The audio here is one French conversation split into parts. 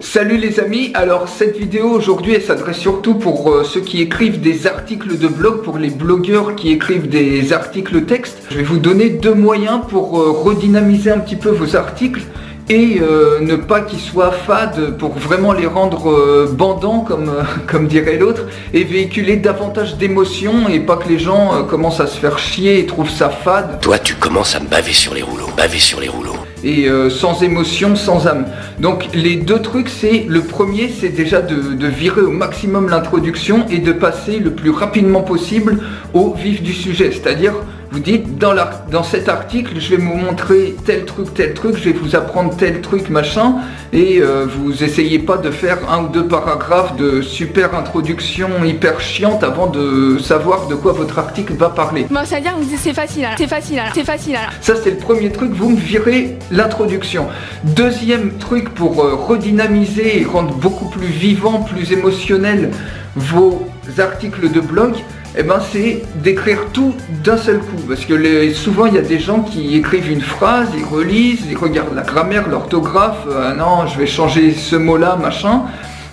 Salut les amis, alors cette vidéo aujourd'hui elle s'adresse surtout pour ceux qui écrivent des articles de blog, pour les blogueurs qui écrivent des articles texte. Je vais vous donner deux moyens pour redynamiser un petit peu vos articles et ne pas qu'ils soient fades, pour vraiment les rendre bandants comme dirait l'autre, et véhiculer davantage d'émotions et pas que les gens commencent à se faire chier et trouvent ça fade. Toi tu commences à me baver sur les rouleaux, Et sans émotion, sans âme. Donc les deux trucs, c'est le premier, c'est déjà de virer au maximum l'introduction et de passer le plus rapidement possible au vif du sujet. C'est-à-dire, vous dites, dans cet article, je vais vous montrer tel truc, je vais vous apprendre tel truc, machin, et vous essayez pas de faire un ou deux paragraphes de super introduction hyper chiante avant de savoir de quoi votre article va parler. Bon, ça veut dire que c'est facile, c'est facile. Ça c'est le premier truc, vous me virez l'introduction. Deuxième truc pour redynamiser et rendre beaucoup plus vivant, plus émotionnel vos articles de blog, c'est d'écrire tout d'un seul coup. Parce que souvent il y a des gens qui écrivent une phrase, ils relisent, ils regardent la grammaire, l'orthographe, non je vais changer ce mot là, machin.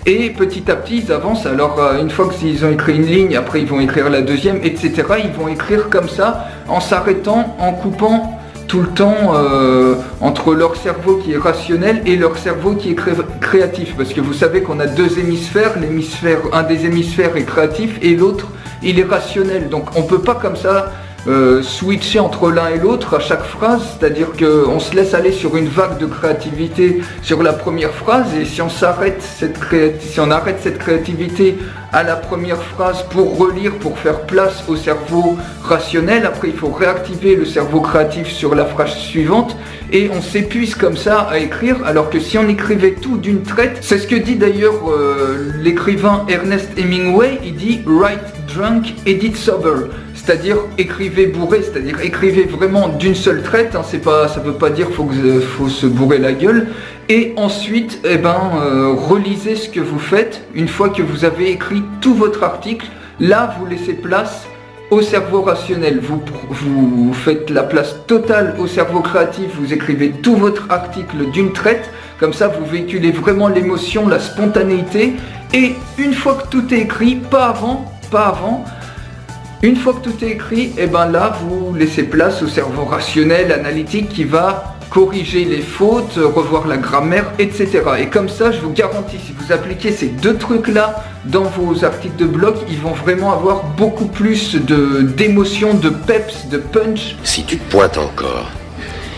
Et petit à petit ils avancent, alors une fois qu'ils ont écrit une ligne, après ils vont écrire la deuxième, etc. Ils vont écrire comme ça, en s'arrêtant, en coupant tout le temps entre leur cerveau qui est rationnel et leur cerveau qui est créatif. Parce que vous savez qu'on a deux hémisphères, un des hémisphères est créatif et l'autre il est rationnel. Donc on peut pas comme ça switcher entre l'un et l'autre à chaque phrase, c'est-à-dire qu'on se laisse aller sur une vague de créativité sur la première phrase, et si on arrête cette créativité à la première phrase pour relire, pour faire place au cerveau rationnel, après il faut réactiver le cerveau créatif sur la phrase suivante, et on s'épuise comme ça à écrire, alors que si on écrivait tout d'une traite, c'est ce que dit d'ailleurs l'écrivain Ernest Hemingway, il dit « write drunk, edit sober ». C'est-à-dire écrivez bourré, c'est-à-dire écrivez vraiment d'une seule traite, ça veut pas dire faut se bourrer la gueule, et ensuite relisez ce que vous faites. Une fois que vous avez écrit tout votre article, là vous laissez place au cerveau rationnel, vous faites la place totale au cerveau créatif, vous écrivez tout votre article d'une traite, comme ça vous véhiculez vraiment l'émotion, la spontanéité, et une fois que tout est écrit, pas avant, une fois que tout est écrit, là vous laissez place au cerveau rationnel, analytique qui va corriger les fautes, revoir la grammaire, etc. Et comme ça, je vous garantis, si vous appliquez ces deux trucs-là dans vos articles de blog, ils vont vraiment avoir beaucoup plus d'émotion, de peps, de punch. Si tu te pointes encore,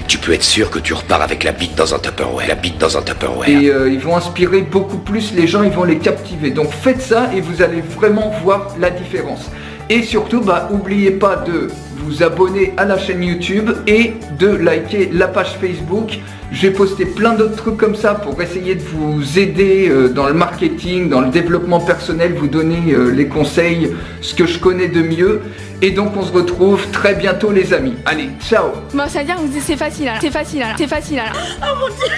tu peux être sûr que tu repars avec la bite dans un Tupperware. Et ils vont inspirer beaucoup plus les gens, ils vont les captiver. Donc faites ça et vous allez vraiment voir la différence. Et surtout, n'oubliez pas de vous abonner à la chaîne YouTube et de liker la page Facebook. J'ai posté plein d'autres trucs comme ça pour essayer de vous aider dans le marketing, dans le développement personnel, vous donner les conseils, ce que je connais de mieux. Et donc on se retrouve très bientôt les amis. Allez, ciao. Bon, ça veut dire que c'est facile. Oh mon Dieu.